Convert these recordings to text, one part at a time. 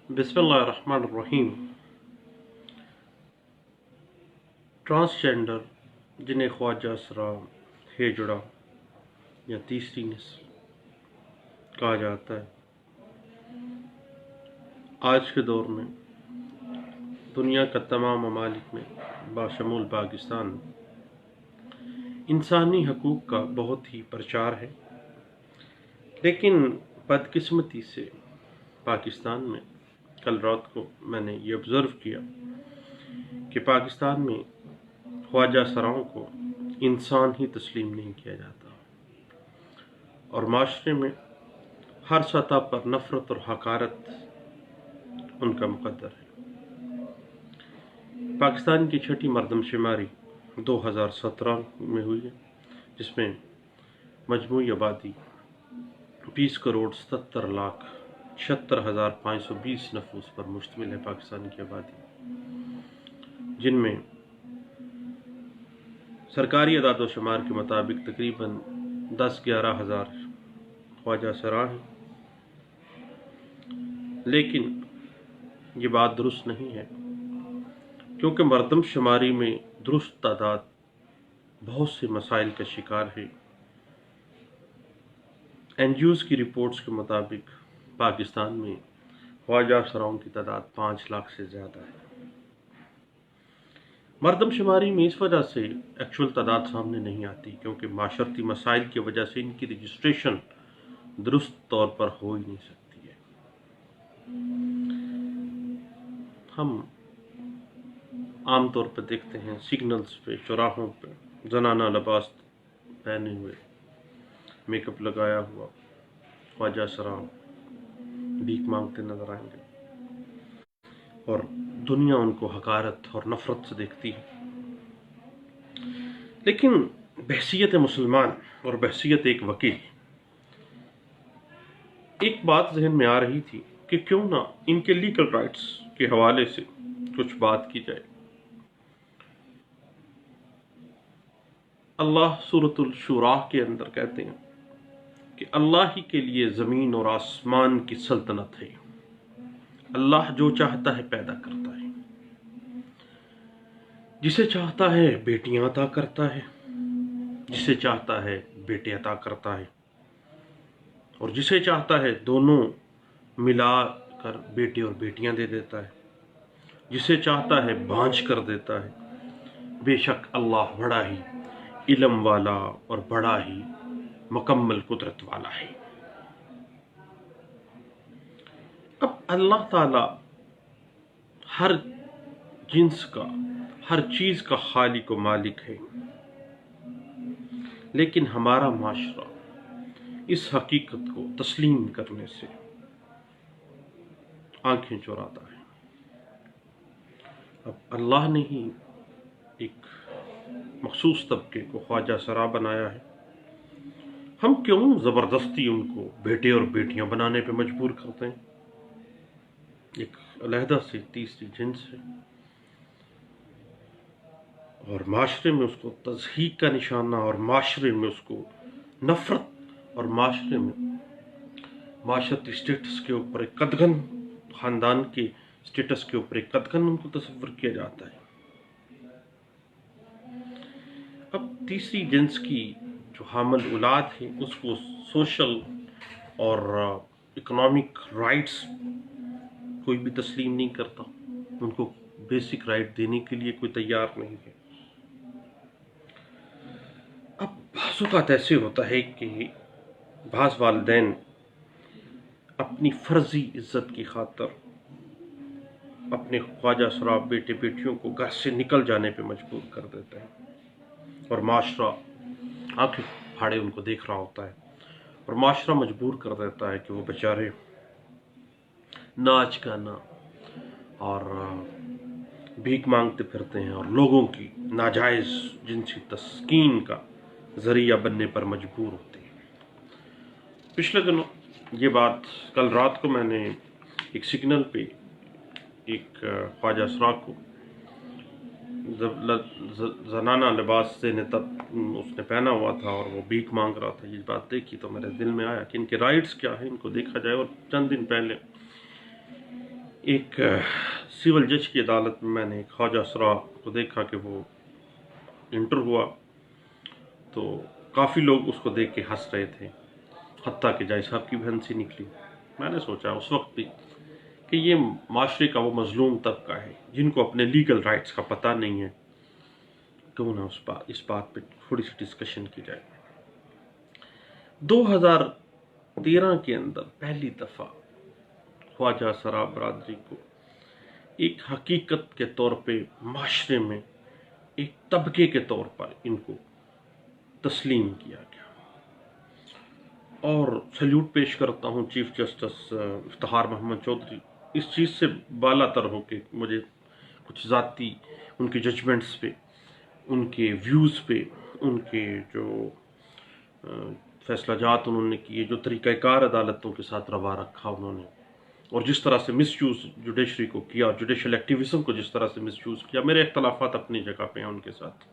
بسم اللہ الرحمن الرحیم۔ ٹرانسجینڈر جنہیں خواجہ سرا ہیجڑا یا تیسری نسل کہا جاتا ہے، آج کے دور میں دنیا کا تمام ممالک میں بشمول پاکستان انسانی حقوق کا بہت ہی پرچار ہے، لیکن بدقسمتی سے پاکستان میں کل رات کو میں نے یہ آبزرو کیا کہ پاکستان میں خواجہ سراؤں کو انسان ہی تسلیم نہیں کیا جاتا، اور معاشرے میں ہر سطح پر نفرت اور حقارت ان کا مقدر ہے۔ پاکستان کی چھٹی مردم شماری 2017 میں ہوئی ہے، جس میں مجموعی آبادی 20,77,76,520 نفوس پر مشتمل ہے۔ پاکستان کی آبادی، جن میں سرکاری اعداد و شمار کے مطابق تقریباً 10-11 ہزار خواجہ سرا ہیں، لیکن یہ بات درست نہیں ہے، کیونکہ مردم شماری میں درست تعداد بہت سے مسائل کا شکار ہے۔ این جی اوز کی رپورٹس کے مطابق پاکستان میں خواجہ سراؤں کی تعداد 5 لاکھ سے زیادہ ہے۔ مردم شماری میں اس وجہ سے ایکچوئل تعداد سامنے نہیں آتی کیونکہ معاشرتی مسائل کی وجہ سے ان کی رجسٹریشن درست طور پر ہو ہی نہیں سکتی ہے۔ ہم عام طور پہ دیکھتے ہیں سگنلز پہ، چوراہوں پہ زنانہ لباس پہنے ہوئے، میک اپ لگایا ہوا خواجہ سرا بھیک مانگتے نظر آئیں گے، اور دنیا ان کو حقارت اور نفرت سے دیکھتی ہے۔ لیکن بحیثیت مسلمان اور بحیثیت ایک وکیل، ایک بات ذہن میں آ رہی تھی کہ کیوں نہ ان کے لیگل رائٹس کے حوالے سے کچھ بات کی جائے۔ اللہ سورۃ الشورى کے اندر کہتے ہیں کہ اللہ ہی کے لیے زمین اور آسمان کی سلطنت ہے، اللہ جو چاہتا ہے پیدا کرتا ہے، جسے چاہتا ہے بیٹیاں عطا کرتا ہے، جسے چاہتا ہے بیٹے عطا کرتا ہے، اور جسے چاہتا ہے دونوں ملا کر بیٹے اور بیٹیاں دے دیتا ہے، جسے چاہتا ہے بانجھ کر دیتا ہے۔ بے شک اللہ بڑا ہی علم والا اور بڑا ہی مکمل قدرت والا ہے۔ اب اللہ تعالی ہر جنس کا، ہر چیز کا خالق و مالک ہے، لیکن ہمارا معاشرہ اس حقیقت کو تسلیم کرنے سے آنکھیں چراتا ہے۔ اب اللہ نے ہی ایک مخصوص طبقے کو خواجہ سرا بنایا ہے، ہم کیوں زبردستی ان کو بیٹے اور بیٹیاں بنانے پہ مجبور کرتے ہیں؟ ایک علیحدہ سے تیسری جنس ہے، اور معاشرے میں اس کو تضحیک کا نشانہ، اور معاشرے میں اس کو نفرت، اور معاشرے میں معاشرتی سٹیٹس کے اوپر ایک قدغن، خاندان کے سٹیٹس کے اوپر ایک قدغن ان کو تصور کیا جاتا ہے۔ اب تیسری جنس کی جو حامل اولاد ہے، اس کو سوشل اور اکنامک رائٹس کوئی بھی تسلیم نہیں کرتا، ان کو بیسک رائٹ دینے کے لیے کوئی تیار نہیں ہے۔ اب بعض اوقات ایسے ہوتا ہے کہ بعض والدین اپنی فرضی عزت کی خاطر اپنے خواجہ سرا بیٹے بیٹیوں کو گھر سے نکل جانے پہ مجبور کر دیتے ہیں، اور معاشرہ آنکھیں پھاڑے ان کو دیکھ رہا ہوتا ہے، اور معاشرہ مجبور کر دیتا ہے کہ وہ بیچارے ناچ گانا اور بھیک مانگتے پھرتے ہیں، اور لوگوں کی ناجائز جنسی تسکین کا ذریعہ بننے پر مجبور ہوتے ہیں۔ پچھلے دنوں یہ بات، کل رات کو میں نے ایک سگنل پہ ایک خواجہ سرا کو زنانہ لباس سے اس نے پہنا ہوا تھا اور وہ بھیک مانگ رہا تھا، یہ بات دیکھی تو میرے دل میں آیا کہ ان کے رائٹس کیا ہیں، ان کو دیکھا جائے۔ اور چند دن پہلے ایک سول جج کی عدالت میں نے خواجہ اسرا کو دیکھا کہ وہ انٹر ہوا تو کافی لوگ اس کو دیکھ کے ہنس رہے تھے، حتیٰ کہ جائی صاحب کی بھی ہنسی نکلی۔ میں نے سوچا اس وقت بھی کہ یہ معاشرے کا وہ مظلوم طبقہ ہے جن کو اپنے لیگل رائٹس کا پتہ نہیں ہے، کیوں نہ اس بات پہ تھوڑی سی ڈسکشن کی جائے۔ 2013 کے اندر پہلی دفعہ خواجہ اسرا برادری کو ایک حقیقت کے طور پہ معاشرے میں ایک طبقے کے طور پر ان کو تسلیم کیا گیا، اور سلیوٹ پیش کرتا ہوں چیف جسٹس افتخار محمد چودھری اس چیز سے بالا تر ہو کے مجھے کچھ ذاتی ان کے ججمنٹس پہ، ان کے ویوز پہ، ان کے جو فیصلہ جات انہوں نے کیے، جو طریقہ کار عدالتوں کے ساتھ روا رکھا انہوں نے، اور جس طرح سے مس یوز جوڈیشری کو کیا اور جوڈیشل ایکٹیویزم کو جس طرح سے مس یوز کیا، میرے اختلافات اپنی جگہ پہ ہیں ان کے ساتھ،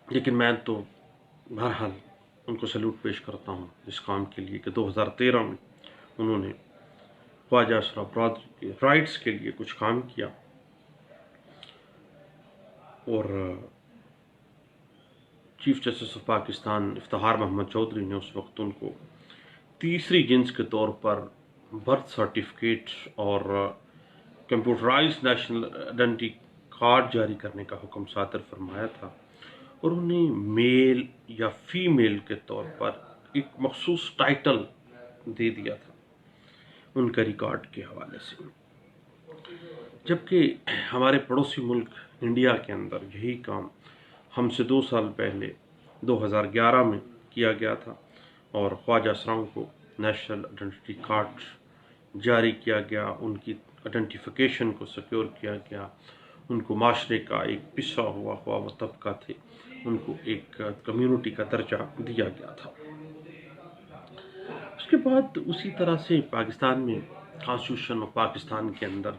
لیکن میں تو بہرحال ان کو سلوٹ پیش کرتا ہوں اس کام کے لیے کہ 2013 میں انہوں نے خواجہ اسرا برادری کے رائٹس کے لیے کچھ کام کیا، اور chief justice of Pakistan Iftikhar Muhammad Chaudhry نے اس وقت ان کو تیسری جنس کے طور پر برتھ سرٹیفکیٹ اور کمپیوٹرائز نیشنل آئیڈینٹی کارڈ جاری کرنے کا حکم صادر فرمایا تھا، اور انہیں میل یا فیمیل کے طور پر ایک مخصوص ٹائٹل دے دیا تھا ان کا ریکارڈ کے حوالے سے، جبکہ ہمارے پڑوسی ملک انڈیا کے اندر یہی کام ہم سے 2 سال پہلے 2011 میں کیا گیا تھا، اور خواجہ اسراؤں کو نیشنل آئیڈینٹی کارڈ جاری کیا گیا، ان کی آئیڈینٹیفیکیشن کو سیکیور کیا گیا، ان کو معاشرے کا ایک پسا ہوا وہ طبقہ تھے ان کو ایک کمیونٹی کا درجہ دیا گیا تھا۔ اس کے بعد اسی طرح سے پاکستان میں کانسٹیٹیوشن آف پاکستان کے اندر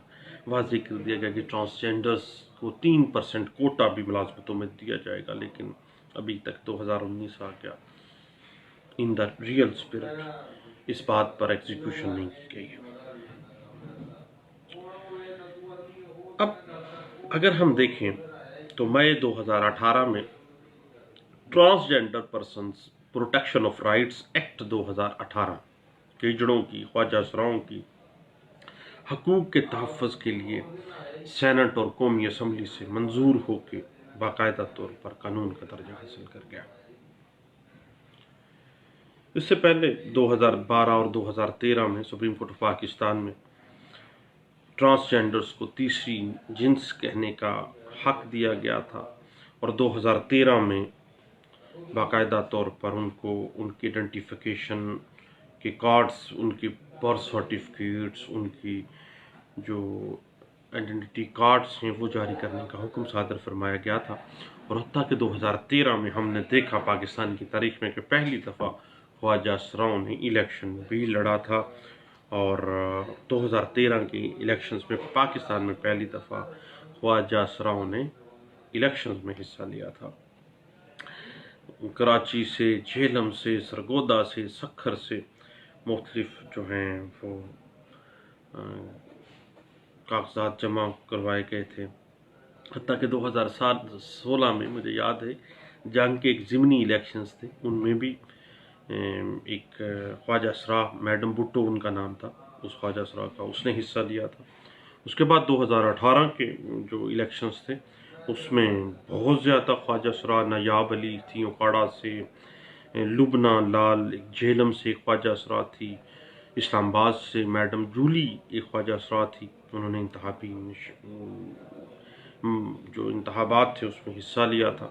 واضح کر دیا گیا کہ ٹرانسجینڈرز کو 3% کوٹا بھی ملازمتوں میں دیا جائے گا، لیکن ابھی تک 2019 آ گیا، ان دا ریئل اسپرٹ اس بات پر ایگزیکیوشن نہیں کی گئی ہے۔ اب اگر ہم دیکھیں تو مئی 2018 میں transgender persons protection of rights act 2018 کیجڑوں کی خواجہ اسراؤں کی حقوق کے تحفظ کے لیے سینٹ اور قومی اسمبلی سے منظور ہو کے باقاعدہ طور پر قانون کا درجہ حاصل کر گیا۔ اس سے پہلے 2012 اور 2013 میں سپریم کورٹ آف پاکستان میں ٹرانسجینڈرز کو تیسری جنس کہنے کا حق دیا گیا تھا، اور 2013 میں باقاعدہ طور پر ان کو ان کی آئیڈینٹیفیکیشن کے کارڈز، ان کی برتھ سرٹیفکیٹس، ان کی جو آئیڈینٹی کارڈز ہیں وہ جاری کرنے کا حکم صادر فرمایا گیا تھا، اور حتیٰ کہ 2013 میں ہم نے دیکھا پاکستان کی تاریخ میں کہ پہلی دفعہ خواجہ اسراؤں نے الیکشن بھی لڑا تھا، اور 2013 کی الیکشنز میں پاکستان میں پہلی دفعہ خواجہ اسراؤں نے الیکشنز میں حصہ لیا تھا۔ کراچی سے، جہلم سے، سرگودا سے، سکھر سے مختلف جو ہیں وہ کاغذات جمع کروائے گئے تھے، حتیٰ کہ 2016 میں مجھے یاد ہے جنگ کے ایک ضمنی الیکشنز تھے، ان میں بھی ایک خواجہ اسرا، میڈم بھٹو ان کا نام تھا اس خواجہ اسرا کا، اس نے حصہ لیا تھا۔ اس کے بعد 2018 کے جو الیکشنز تھے اس میں بہت زیادہ خواجہ اسرا، نایاب علی تھی اوکاڑا سے، لبنہ لال جہلم سے ایک خواجہ اسرا تھی، اسلام آباد سے میڈم جولی ایک خواجہ اسرا تھی، انہوں نے جو انتخابات تھے اس میں حصہ لیا تھا۔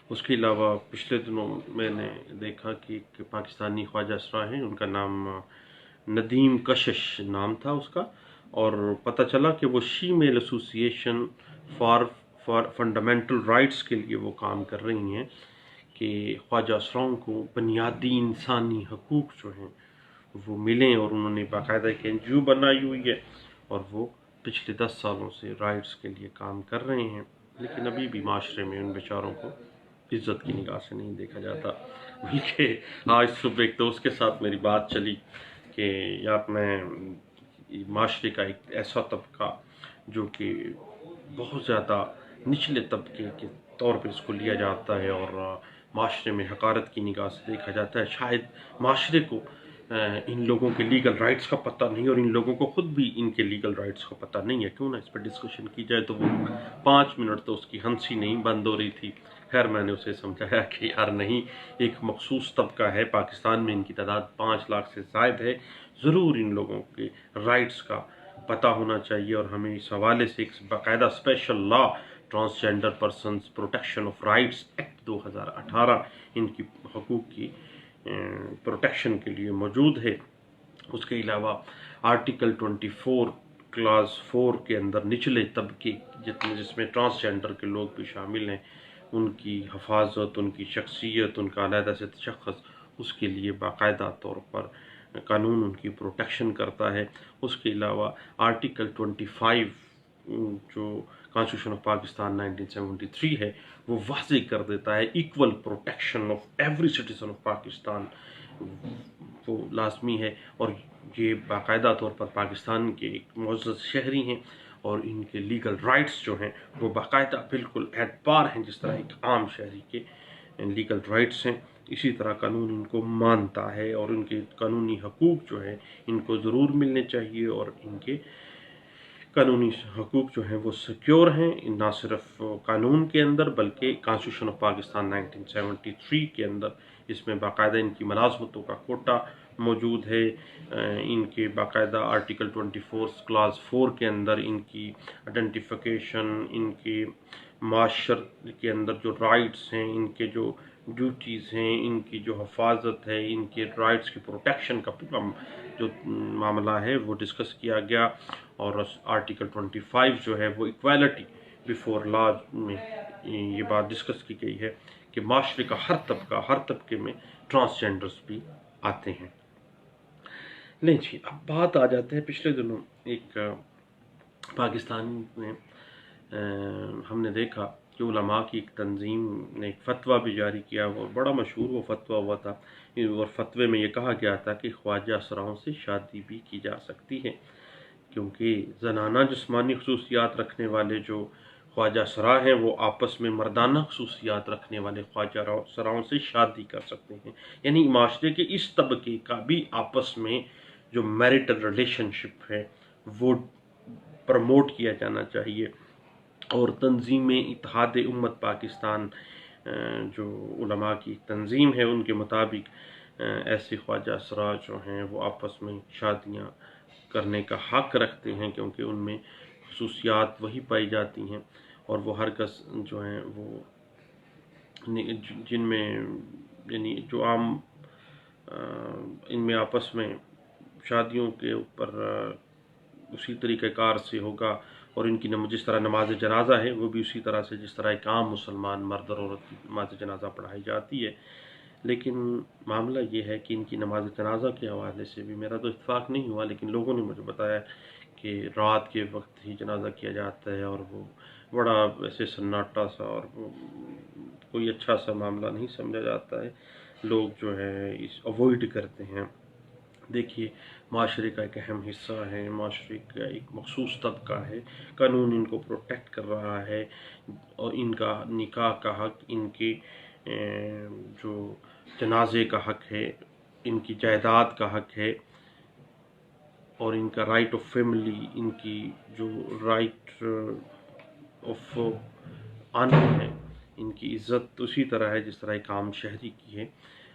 اس کے علاوہ پچھلے دنوں میں نے دیکھا کہ ایک پاکستانی خواجہ اسرا ہیں، ان کا نام ندیم کشش نام تھا اس کا، اور پتہ چلا کہ وہ شیمیل ایسوسی ایشن فار فنڈامنٹل رائٹس کے لیے وہ کام کر رہی ہیں کہ خواجہ اسراؤں کو بنیادی انسانی حقوق جو ہیں وہ ملیں، اور انہوں نے باقاعدہ ایک NGO بنائی ہوئی ہے، اور وہ پچھلے 10 سالوں سے رائٹس کے لیے کام کر رہے ہیں، لیکن ابھی بھی معاشرے میں ان بیچاروں کو عزت کی نگاہ سے نہیں دیکھا جاتا۔ بلکہ آج صبح ایک دوست کے ساتھ میری بات چلی کہ کہ یار میں معاشرے کا ایک ایسا طبقہ جو کہ بہت زیادہ نچلے طبقے کے طور پہ اس کو لیا جاتا ہے اور معاشرے میں حقارت کی نگاہ سے دیکھا جاتا ہے، شاید معاشرے کو ان لوگوں کے لیگل رائٹس کا پتہ نہیں، اور ان لوگوں کو خود بھی ان کے لیگل رائٹس کا پتہ نہیں ہے۔ کیوں نہ اس پر ڈسکشن کی جائے؟ تو وہ 5 منٹ تو اس کی ہنسی نہیں بند ہو رہی تھی۔ خیر میں نے اسے سمجھایا کہ یار نہیں، ایک مخصوص طبقہ ہے پاکستان میں، ان کی تعداد 5 لاکھ سے زائد ہے، ضرور ان لوگوں کے رائٹس کا پتہ ہونا چاہیے، اور ہمیں اس حوالے سے ایک باقاعدہ special law transgender persons protection of rights act 2018 ان کی حقوق کی پروٹیکشن کے لیے موجود ہے۔ اس کے علاوہ آرٹیکل 24 کلاس 4 کے اندر نچلے طبقے جس میں ٹرانسجینڈر کے لوگ بھی شامل ہیں، ان کی حفاظت، ان کی شخصیت، ان کا علیحدہ سے تشخص، اس کے لیے باقاعدہ طور پر قانون ان کی پروٹیکشن کرتا ہے۔ اس کے علاوہ آرٹیکل 25 جو کانسٹیٹیوشن آف پاکستان 1973 ہے، وہ واضح کر دیتا ہے equal protection of every citizen of Pakistan, وہ لازمی ہے، اور یہ باقاعدہ طور پر پاکستان کے ایک معزز شہری ہیں، اور ان کے لیگل رائٹس جو ہیں وہ باقاعدہ بالکل اعتبار ہیں جس طرح ایک عام شہری کے لیگل رائٹس ہیں، اسی طرح قانون ان کو مانتا ہے، اور ان کے قانونی حقوق جو ہیں ان کو ضرور ملنے چاہیے، اور ان کے قانونی حقوق جو ہیں وہ سیکیور ہیں، نہ صرف قانون کے اندر بلکہ کانسٹیٹیوشن آف پاکستان 1973 کے اندر۔ اس میں باقاعدہ ان کی ملازمتوں کا کوٹا موجود ہے، ان کے باقاعدہ آرٹیکل 24 کلاس 4 کے اندر ان کی آئیڈینٹیفیکیشن، ان کے معاشرت کے اندر جو رائٹس ہیں، ان کے جو ڈیوٹیز ہیں، ان کی جو حفاظت ہے، ان کے رائٹس کی پروٹیکشن کا پورا جو معاملہ ہے وہ ڈسکس کیا گیا، اور آرٹیکل 25 جو ہے وہ ایکویلٹی بیفور لا میں یہ بات ڈسکس کی گئی ہے کہ معاشرے کا ہر طبقے میں ٹرانسجینڈرز بھی آتے ہیں۔ نہیں جی، اب بات آ جاتے ہیں، پچھلے دنوں ایک پاکستان میں ہم نے دیکھا کہ علماء کی ایک تنظیم نے ایک فتویٰ بھی جاری کیا، وہ بڑا مشہور وہ فتویٰ ہوا تھا، اور فتوے میں یہ کہا گیا تھا کہ خواجہ اسراؤں سے شادی بھی کی جا سکتی ہے، کیونکہ زنانہ جسمانی خصوصیات رکھنے والے جو خواجہ سرا ہیں وہ آپس میں مردانہ خصوصیات رکھنے والے خواجہ سراؤں سے شادی کر سکتے ہیں، یعنی معاشرے کے اس طبقے کا بھی آپس میں جو میرٹل ریلیشن شپ ہے وہ پروموٹ کیا جانا چاہیے۔ اور تنظیم اتحاد امت پاکستان جو علماء کی تنظیم ہے، ان کے مطابق ایسے خواجہ سرا جو ہیں وہ آپس میں شادیاں کرنے کا حق رکھتے ہیں، کیونکہ ان میں خصوصیات وہی پائی جاتی ہیں، اور وہ ہرگز جو ہیں وہ جن میں یعنی جو عام ان میں آپس میں شادیوں کے اوپر اسی طریقہ کار سے ہوگا، اور ان کی جس طرح نماز جنازہ ہے وہ بھی اسی طرح سے جس طرح ایک عام مسلمان مرد اور عورت کی نماز جنازہ پڑھائی جاتی ہے۔ لیکن معاملہ یہ ہے کہ ان کی نماز جنازہ کے حوالے سے بھی میرا تو اتفاق نہیں ہوا، لیکن لوگوں نے مجھے بتایا کہ رات کے وقت ہی جنازہ کیا جاتا ہے، اور وہ بڑا ایسے سناٹا سا، اور کوئی اچھا سا معاملہ نہیں سمجھا جاتا ہے، لوگ جو ہے اس اوائڈ کرتے ہیں۔ دیکھیے، معاشرے کا ایک اہم حصہ ہے، معاشرے کا ایک مخصوص طبقہ ہے، قانون ان کو پروٹیکٹ کر رہا ہے، اور ان کا نکاح کا حق، ان کے جو جنازے کا حق ہے، ان کی جائیداد کا حق ہے، اور ان کا رائٹ آف فیملی، ان کی جو رائٹ آف آنر ہے، ان کی عزت اسی طرح ہے جس طرح ایک عام شہری کی ہے۔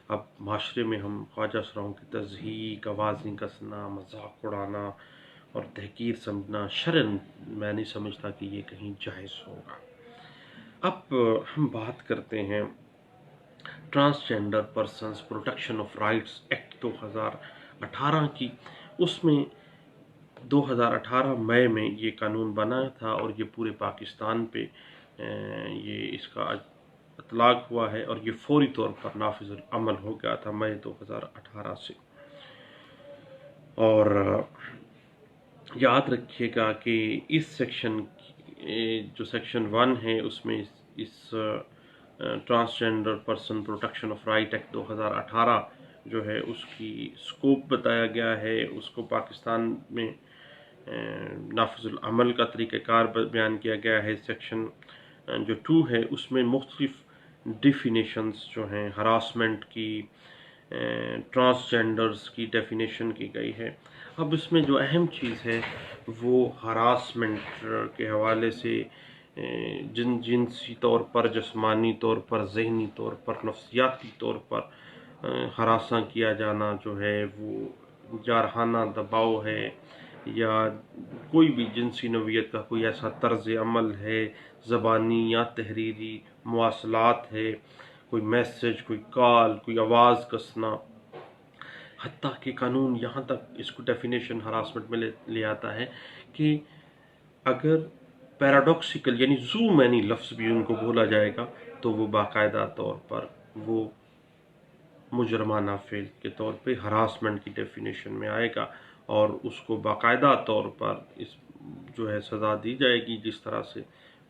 اب معاشرے میں ہم خواجہ سراؤں کی تضحیک، آوازیں کسنا، مذاق اڑانا اور تحقیر سمجھنا شرعاً میں نہیں سمجھتا کہ یہ کہیں جائز ہوگا۔ اب ہم بات کرتے ہیں transgender persons protection of rights act 2018 کی۔ اس میں 2018 مئی میں یہ قانون بنا تھا، اور یہ پورے پاکستان پہ یہ اس کا اطلاق ہوا ہے، اور یہ فوری طور پر نافذ العمل ہو گیا تھا مئی 2018 سے۔ اور یاد رکھیے گا کہ اس سیکشن جو سیکشن 1 ہے اس میں اس transgender person protection of right act 2018 جو ہے اس کی سکوپ بتایا گیا ہے، اس کو پاکستان میں نافذ العمل کا طریقہ کار بیان کیا گیا ہے۔ سیکشن جو 2 ہے اس میں مختلف ڈیفینیشنز جو ہیں ہراسمنٹ کی، ٹرانسجینڈرز کی ڈیفینیشن کی گئی ہے۔ اب اس میں جو اہم چیز ہے وہ ہراسمنٹ کے حوالے سے جنسی طور پر، جسمانی طور پر، ذہنی طور پر، نفسیاتی طور پر ہراساں کیا جانا جو ہے وہ جارحانہ دباؤ ہے، یا کوئی بھی جنسی نوعیت کا کوئی ایسا طرز عمل ہے، زبانی یا تحریری مواصلات ہے، کوئی میسج، کوئی کال، کوئی آواز کسنا، حتیٰ کہ قانون یہاں تک اس کو ڈیفینیشن ہراسمنٹ میں لے آتا ہے کہ اگر پیراڈوکسیکل یعنی زو مینی لفظ بھی ان کو بولا جائے گا تو وہ باقاعدہ طور پر وہ مجرمانہ فعل کے طور پہ ہراسمنٹ کی ڈیفینیشن میں آئے گا، اور اس کو باقاعدہ طور پر اس جو ہے سزا دی جائے گی، جس طرح سے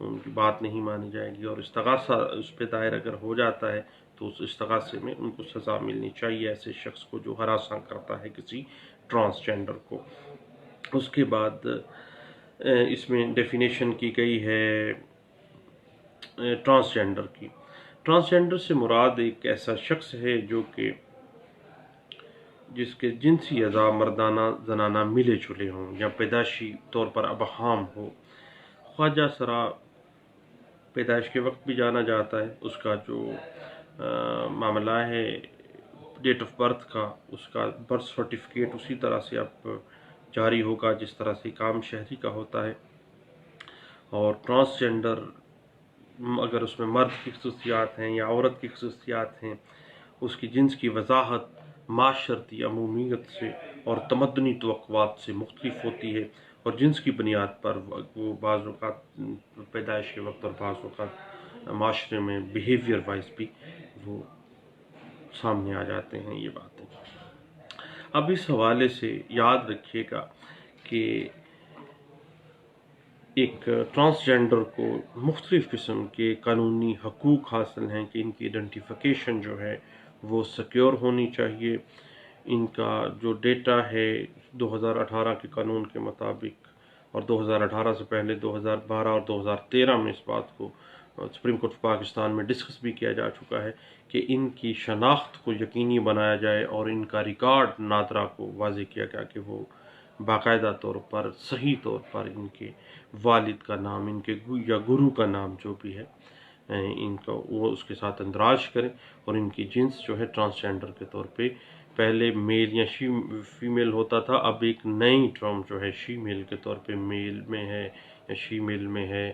ان کی بات نہیں مانی جائے گی، اور استغاثہ اس پہ دائر اگر ہو جاتا ہے تو اس استغاثے میں ان کو سزا ملنی چاہیے ایسے شخص کو جو ہراساں کرتا ہے کسی ٹرانسجینڈر کو۔ اس کے بعد اس میں ڈیفینیشن کی گئی ہے ٹرانسجینڈر کی۔ ٹرانسجینڈر سے مراد ایک ایسا شخص ہے جو کہ جس کے جنسی اعضاء مردانہ زنانہ ملے جلے ہوں یا پیدائشی طور پر ابہام ہو، خواجہ سرا پیدائش کے وقت بھی جانا جاتا ہے، اس کا جو معاملہ ہے ڈیٹ آف برتھ کا، اس کا برتھ سرٹیفکیٹ اسی طرح سے اب جاری ہوگا جس طرح سے کام شہری کا ہوتا ہے۔ اور ٹرانسجینڈر اگر اس میں مرد کی خصوصیات ہیں یا عورت کی خصوصیات ہیں، اس کی جنس کی وضاحت معاشرتی عمومیت سے اور تمدنی توقعات سے مختلف ہوتی ہے، اور جنس کی بنیاد پر وہ بعض اوقات پیدائش کے وقت اور بعض اوقات معاشرے میں بیہیویئر وائز بھی وہ سامنے آ جاتے ہیں یہ باتیں۔ اب اس حوالے سے یاد رکھیے گا کہ ایک ٹرانسجینڈر کو مختلف قسم کے قانونی حقوق حاصل ہیں کہ ان کی آئیڈینٹیفیکیشن جو ہے وہ سیکیور ہونی چاہیے۔ ان کا جو ڈیٹا ہے 2018 کے قانون کے مطابق، اور 2018 سے پہلے 2012 اور 2013 میں اس بات کو سپریم کورٹ آف پاکستان میں ڈسکس بھی کیا جا چکا ہے کہ ان کی شناخت کو یقینی بنایا جائے، اور ان کا ریکارڈ نادرا کو واضح کیا گیا کہ وہ باقاعدہ طور پر صحیح طور پر ان کے والد کا نام، ان کے یا گرو کا نام جو بھی ہے ان کا وہ اس کے ساتھ اندراج کریں، اور ان کی جنس جو ہے ٹرانسجینڈر کے طور پہ پہلے میل یا فیمیل ہوتا تھا، اب ایک نئی ٹرم جو ہے شی میل کے طور پہ میل میں ہے یا شی میل میں ہے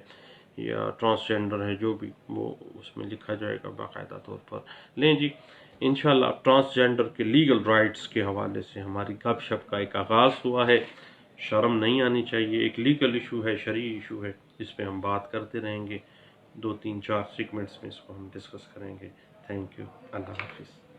یا ٹرانسجینڈر ہے، جو بھی وہ اس میں لکھا جائے گا باقاعدہ طور پر۔ لیں جی انشاءاللہ ٹرانسجینڈر کے لیگل رائٹس کے حوالے سے ہماری گپ شپ کا ایک آغاز ہوا ہے۔ شرم نہیں آنی چاہیے، ایک لیگل ایشو ہے، شرعی ایشو ہے، جس پہ ہم بات کرتے رہیں گے، 2 3 4 سیگمنٹس میں اس کو ہم ڈسکس کریں گے۔ تھینک یو، اللہ حافظ۔